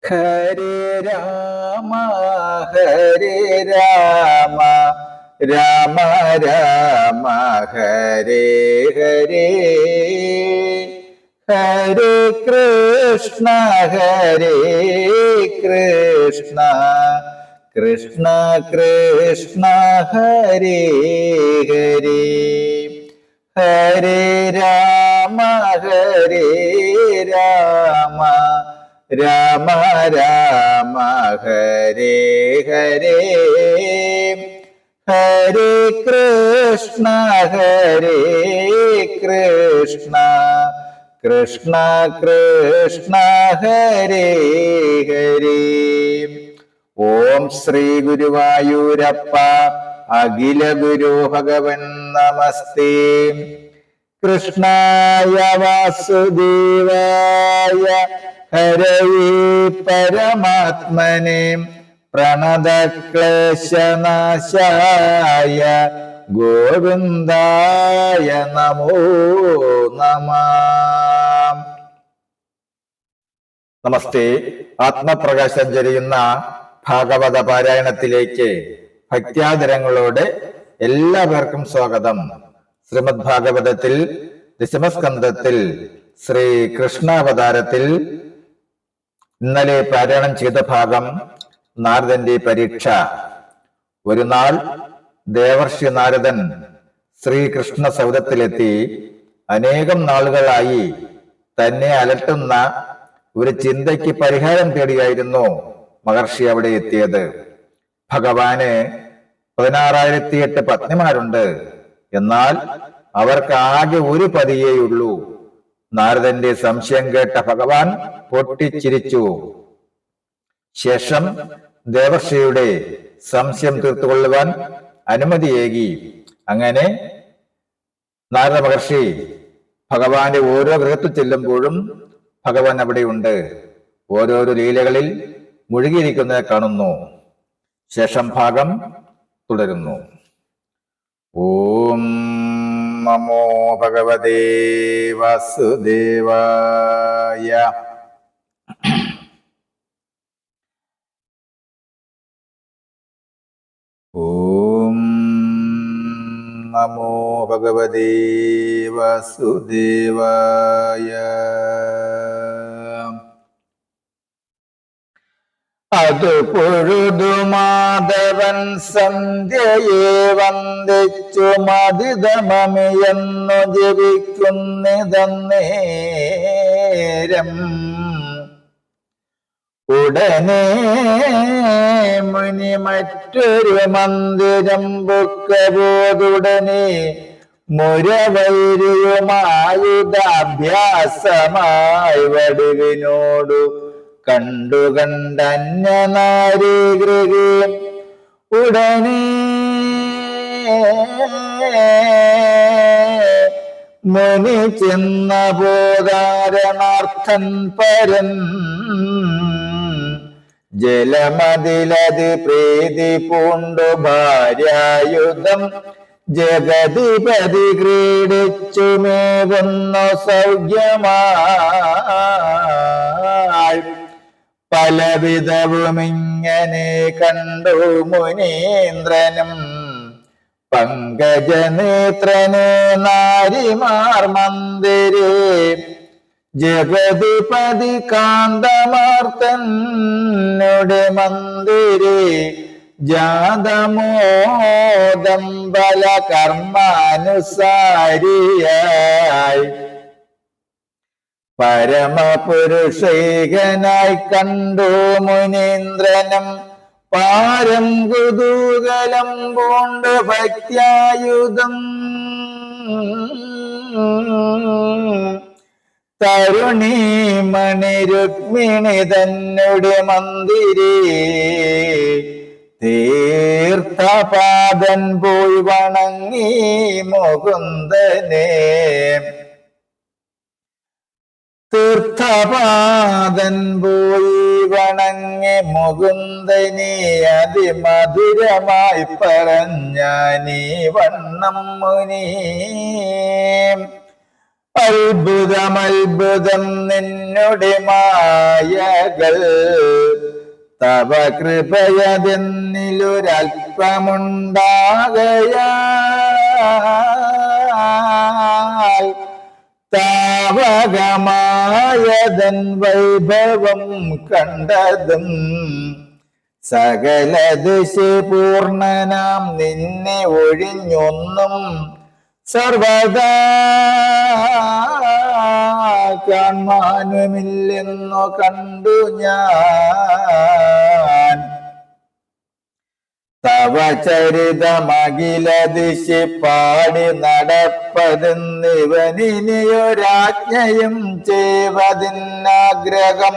ഹരേ രാമ ഹരേ രാമ രാമ രാമ ഹരേ ഹരേ ഹരേ കൃഷ്ണ കൃഷ്ണ കൃഷ്ണ ഹരേ ഹരേ ഹരേ രാമ രാമ രാമ ഹരേ ഹരേ ഹരേ കൃഷ്ണ കൃഷ്ണ കൃഷ്ണ ഹരേ ഹരേ. ഓം ശ്രീ ഗുരുവായൂരപ്പ അഖില ഗുരു ഭഗവൻ നമസ്തേ. കൃഷ്ണായ വാസുദേവായ ഹരയേ പരമാത്മനെ പ്രണതക്ലേശനാശായ ഗോവിന്ദായ നമോ നമഃ. നമസ്തേ. ആത്മപ്രകാശം ചൊരിയുന്ന ഭാഗവത പാരായണത്തിലേക്ക് ഭക്ത്യാദരങ്ങളോടെ എല്ലാവർക്കും സ്വാഗതം. ശ്രീമദ് ഭാഗവതത്തിൽ ദശമസ്കന്ധത്തിൽ ശ്രീ കൃഷ്ണാവതാരത്തിൽ ഇന്നലെ പാരായണം ചെയ്ത ഭാഗം നാരദന്റെ പരീക്ഷ. ഒരു നാൾ ദേവർഷി നാരദൻ ശ്രീകൃഷ്ണ സൗധത്തിലെത്തി അനേകം നാളുകളായി തന്നെ അലട്ടുന്ന ഒരു ചിന്തയ്ക്ക് പരിഹാരം തേടിയായിരുന്നു മഹർഷി അവിടെ എത്തിയത്. ഭഗവാന് 16,008 പത്നിമാരുണ്ട്. എന്നാൽ അവർക്ക് ആകെ ഒരു പതിയേയുള്ളൂ. നാരദന്റെ സംശയം കേട്ട ഭഗവാൻ പൊട്ടിച്ചിരിച്ചു. ശേഷം ദേവർഷിയുടെ സംശയം തീർത്തുകൊള്ളുവാൻ അനുമതിയേകി. അങ്ങനെ നാരദ മഹർഷി ഭഗവാന്റെ ഓരോ ഗൃഹത്തിൽ ചെല്ലുമ്പോഴും ഭഗവാൻ അവിടെയുണ്ട്. ഓരോരോ ലീലകളിൽ മുഴുകിയിരിക്കുന്നത് കാണുന്നു. ശേഷം ഭാഗം തുടരുന്നു. ഓം നമോ ഭഗവതേ വാസുദേവായ. ഓം നമോ ഭഗവതേ വാസുദേവായ. അതു പൊഴുതു മാധവൻ സന്ധ്യയെ വന്ദിച്ചു മതിതമമിയെന്നു ജപിക്കുന്നതന്നേരം ഉടനെ മുനി മറ്റൊരു മന്ദിരം ബുക്കബോധുടനെ മുരവൈരിയുമായുധാഭ്യാസമായി വടുവിനോടു കണ്ടുകണ്ടന്യനാരി ഗൃഹേ ഉടനെ മുനി ചെന്ന ബോധാരണാർത്ഥൻ പരൻ ജലമതിലതി പ്രീതി പൂണ്ടു ഭാര്യായുധം ജഗതിപതി ക്രീഡിച്ചുമേവുന്നു സൗഖ്യമായി. പലവിധവുമിങ്ങനെ കണ്ടു മുനീന്ദ്രനും പങ്കജനേത്രനെ നാരിമാർ മന്ദിരേ ജഗതിപതി കാന്തമാർത്തന്നുടെ മന്ദിരേ ജാതമോദം ബല കർമാനുസാരിയായി പരമപുരുഷൈകനായി കണ്ടു മുനീന്ദ്രനും പാരം കുതൂകലം പൂണ്ട് ഭക്ത്യായുധം തരുണീമണി രുക്മിണി തന്നുടെ മന്ദിരേ തീർത്ഥപാദൻ പോയി വണങ്ങി മുകുന്ദനെ തീർത്ഥപാദൻ പോയി വണങ്ങി മുകുന്ദനെ അതിമധുരമായി പറഞ്ഞാനീ വണ്ണം മുനി. അത്ഭുതം നിന്നുടെ മായകൾ തവ കൃപയതെന്നിലൊരൽപ്പമുണ്ടാകയാൽ താവകമായതൻ വൈഭവം കണ്ടതും സകല ദിശ പൂർണ്ണനാം നിന്നെ ഒഴിഞ്ഞൊന്നും സർവദാ കാണാനുമില്ലെന്നു കണ്ടു ഞാൻ. തവ ചരിതമഖില ദിശ പാടി നടപ്പതെന്നിവനിയൊരാജ്ഞയും ചെയ്വതിന്നാഗ്രഹം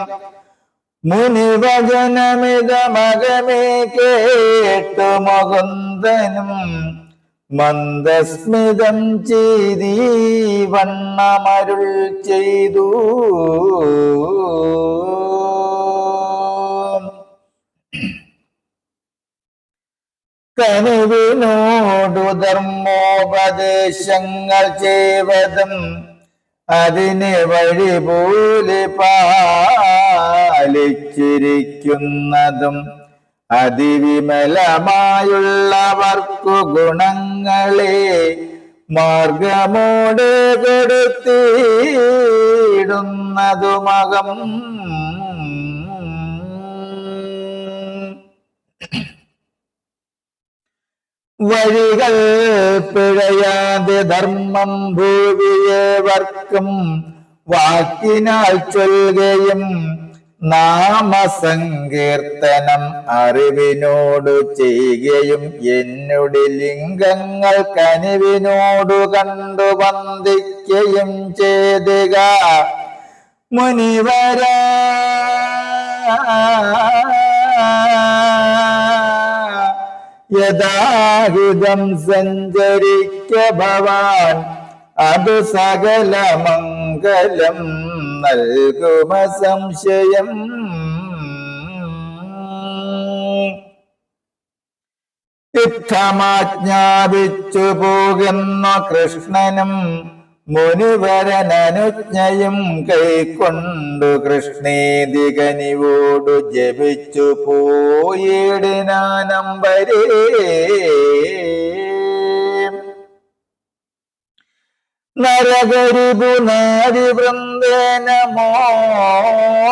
മുനിവചനമിതമകമേ കേട്ടു മുകുന്ദനും മന്ദസ്മിതം ചെയ്തീ വണ്ണമരുൾ ചെയ്തു. കനുവിനോടു ധർമ്മോപദേശങ്ങൾ ചെയ്വതും അതിന് വഴി പോലെ പാലിച്ചിരിക്കുന്നതും അതിവിമലമായുള്ളവർക്കു ഗുണങ്ങളെ മാർഗമോട് കൊടുത്തിടുന്നതുമകം വഴികൾ പിഴയാതെ ധർമ്മം ഭൂവിയേവർക്കും വാക്കിനാൽ ചൊല്ലുകയും നാമസങ്കീർത്തനം അറിവിനോടു ചെയ്യുകയും എന്നുടെ ലിംഗങ്ങൾ കനിവിനോടു കണ്ടു വന്ദിക്കുകയും ചെയ്തുക മുനിവര. യഥാഹിതം സഞ്ചരിക്ക ഭവാൻ അത് സകല മംഗലം നൽകുമ സംശയം. യുദ്ധമാജ്ഞാപിച്ചു പോകുന്ന കൃഷ്ണനും മുനിവരനനുജ്ഞയും കൈക്കൊണ്ടു കൃഷ്ണേതി കനിവോടു ജപിച്ചു പോയിടിനാനമ്പരേ. നരകരിപുനാരി വൃന്ദേന മോദനിതം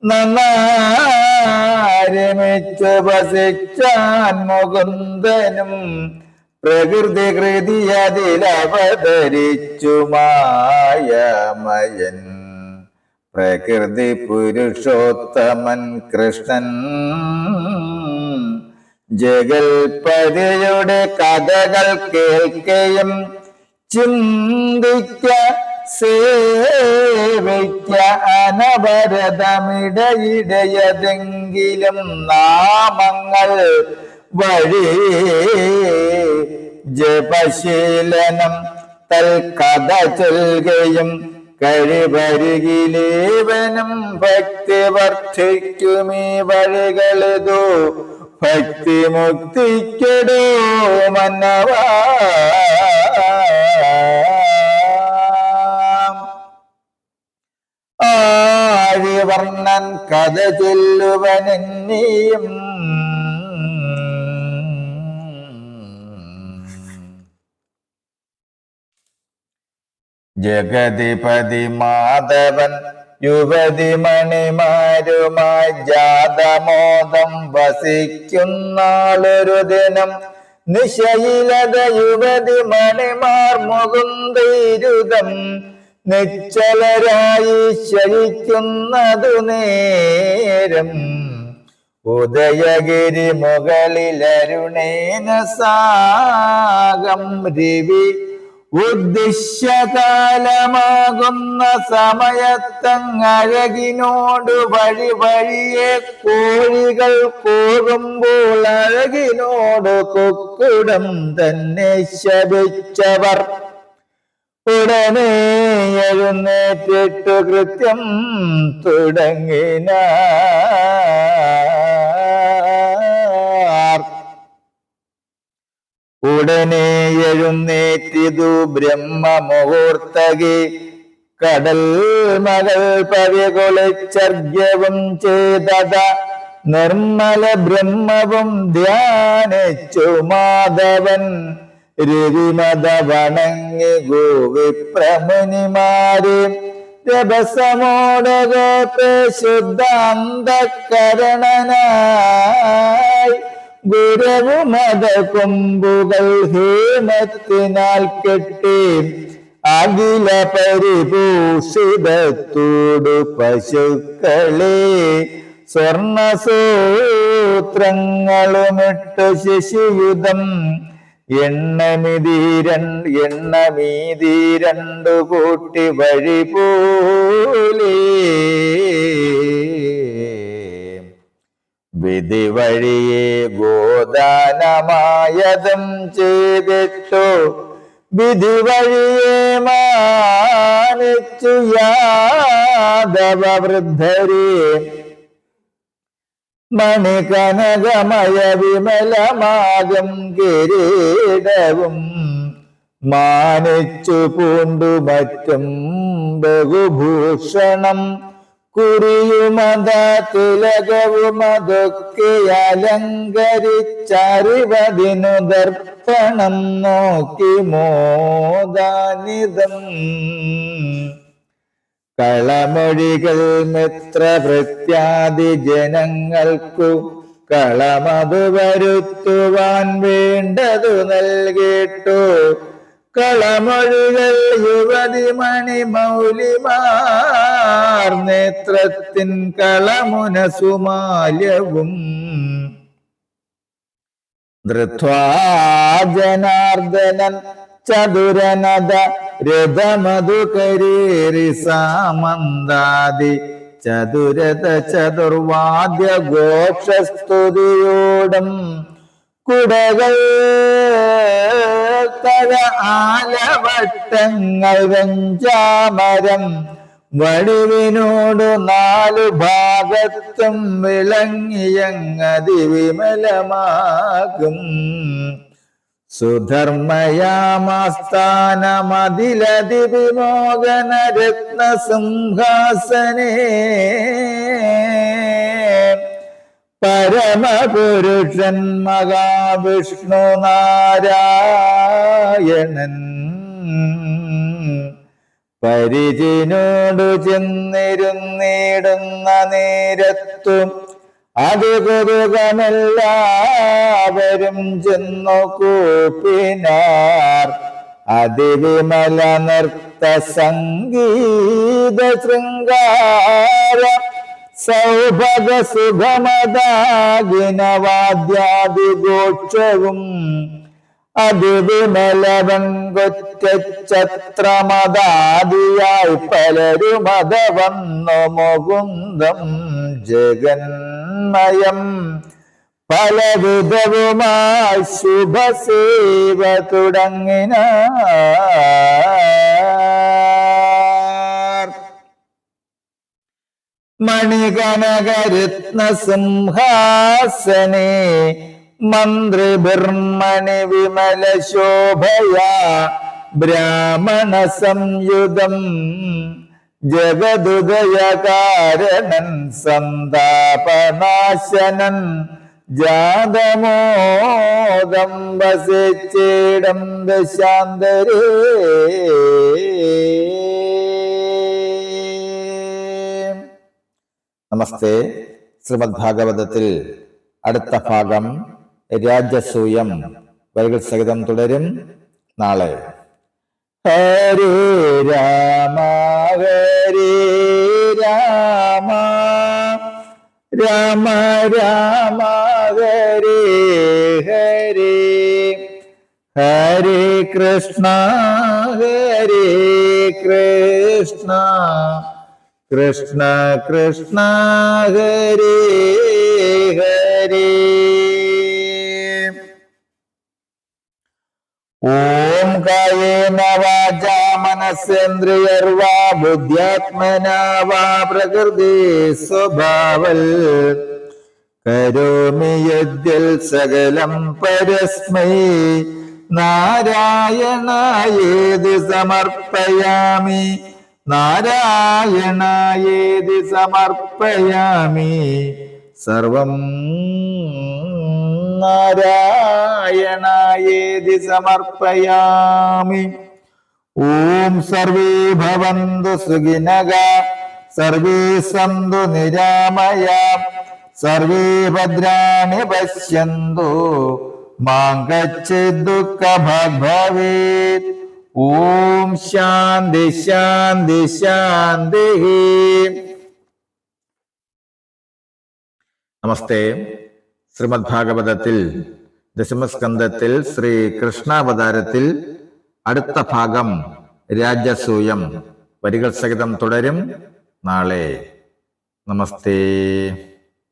നന്നാരമിച്ചു വസിച്ചാൻ മുകുന്ദനും പ്രകൃതി കൃതിയതിലവതരിച്ചു മായമയൻ പ്രകൃതി പുരുഷോത്തമൻ കൃഷ്ണൻ. ജഗൽപതിയുടെ കഥകൾ കേൾക്കുകയും ചിന്തിക്ക സേവിക്ക അനവരതമിടയിടയതെങ്കിലും നാമങ്ങൾ വഴി ജപശീലനം തൽക്കഥ ചൊല്ലുകയും കഴിവരുകിലേവനും ഭക്തി വർദ്ധിക്കുമീ വഴികളിതു ഭക്തി മുക്തിക്കെടോ മന്നവാ. ആഴിവർണ്ണൻ കഥ ചൊല്ലുവനെന്നെയും ജഗതിപതി മാധവൻ യുവതി മണിമാരുമായി ജാതമോദം വസിക്കുന്നാളൊരു ദിനം നിശയിലത യുവതി മണിമാർ മുകുന്ദരുതം നിശ്ചലരായി ശയിക്കുന്നതു നേരം ഉദയഗിരി മുകളിലരുണേന സാഗം രവി ഉദ്ദിശ്യകാലമാകുന്ന സമയത്തങ്ങഴകിനോട് വഴി വഴിയെ കോഴികൾ കൂകുമ്പോൾ അഴകിനോട് കുക്കുടം തന്നെ ശപിച്ചവർ ഉടനെ എഴുന്നേറ്റിട്ടു കൃത്യം തുടങ്ങിനാർ. ഉടനെ എഴുന്നേറ്റിതു ബ്രഹ്മമുഹൂർത്തകി കടൽ മകൾ പവികുളിച്ചർഗ്യവും ചെയ്തത നിർമ്മല ബ്രഹ്മവും ധ്യാനിച്ചു മാധവൻ രവിമത വണങ്ങി ഗോവിപ്രമുനിമാരെ രഭസമോടകോപേ ശുദ്ധാന്തകരണനായി ഗുരവുമത കൊമ്പുകൾ ഹേമത്തിനാൽ കെട്ടി അഖില പരിഭൂഷിതത്തോടു പശുക്കളെ സ്വർണസൂത്രങ്ങളുമിട്ടു ശശിയുധം എണ്ണമീതി രണ്ടു കൂട്ടി വഴി പോലെ വിധി വഴിയെ ഗോദാനമായതും ചെയ്തിട്ടു വിധി വഴിയെ മാനിച്ചു യാദവ വൃദ്ധരെ മണികനകമയ വിമലമാകും കിരീടവും മാനിച്ചു പൂണ്ടു മറ്റും ബഹുഭൂഷണം കുറിയുമത തിലകവുമതൊക്കെ അലങ്കരിച്ചറിവതിനു ദർപ്പണം നോക്കി മോദാനിതം കളമൊഴികൾ മിത്രഭൃത്യാദി ജനങ്ങൾക്കു കളമതു വരുത്തുവാൻ വേണ്ടതു നൽകിട്ടു കളമൊഴികൾ യുവതി മണിമൗലിമാർ നേത്രത്തിൻ കളമുന സുമാല്യവും ധൃത്വാ ജനാർദ്ദനൻ ചതുരനദ രഥമധുകരീരി സാമന്താദി ചതുരത ചതുർവാദ്യ ഘോഷസ്തുതിയോടും കുടകൾ തര ആലവട്ടങ്ങൾ വെഞ്ചാമരം വടിവിനോടു നാലു ഭാഗത്തും വിളങ്ങിയങ്ങതി വിമലമാകും സുധർമ്മയാമാസ്ഥാനമതിലതി വിമോകന രത്ന സിംഹാസനേ പരമപുരുഷൻ മഹാവിഷ്ണു നാരായണൻ പരിചിനോടു ചെന്നിരുന്നിടുന്ന നേരത്തും അത് കുറുകമെല്ലാവരും ചെന്നു കൂപ്പിനാർ അതിവിമല നൃത്ത സംഗീത ശൃംഗാര സൗഭഗ സുഖമദാഗിനവാദ്യാദിഘോഷവും അതിവിമലവങ്കൊറ്റഛത്രമദാദിയായി പലരുമത വന്നു മുകുന്ദം ജഗന്മയം പലവിധവുമായി ശുഭസേവ തുടങ്ങിന മണികനകരത്ന സിംഹാസനേ മന്ത്രിഭിർമണി വിമല ശോഭയാ ബ്രാഹ്മണ സംയുതം ജഗദുദയകാരണൻ സന്താപനാശനൻ ജാതമോദം വസിച്ചിടം ദശാന്തരേ നമസ്തേ. ശ്രീമദ് ഭാഗവതത്തിൽ അടുത്ത ഭാഗം രാജസൂയം വരികൾ സഹിതം തുടരും നാളെ. ഹരേ രാമ ഹരേ രാമ രാമ രാമ ഹരേ ഹരേ ഹരേ കൃഷ്ണ ഹരേ കൃഷ്ണ കൃഷ്ണ കൃഷ്ണ ഹരേ ഹരേ. ഓം കായേന വാചാ മനസേന്ദ്രിയർവാ ബുദ്ധ്യാത്മനാ വാ പ്രകൃതി സ്വഭാവൽ കരോമി യദ്യൽ സകലം പരസ്മൈ നാരായണായേതി സമർപ്പയാമി. നാരായണായേതി സമർപ്പയാമി. സർവം നാരായണായേതി സമർപ്പയാമി. ഓം സർവേ ഭവന്തു സുഖിനഃ, സർവേ സന്തു നിരാമയാഃ, സർവേ ഭദ്രാണി പശ്യന്തു മാ കശ്ചിത് ദുഃഖഭാഗ് ഭവേത്. ഓം ശാന്തി ശാന്തി ശാന്തി. നമസ്തേ. ശ്രീമദ് ഭാഗവതത്തിൽ ദശമസ്കന്ധത്തിൽ ശ്രീ കൃഷ്ണാവതാരത്തിൽ അടുത്ത ഭാഗം രാജസൂയം വരികൾ സഹിതം തുടരും നാളെ. നമസ്തേ.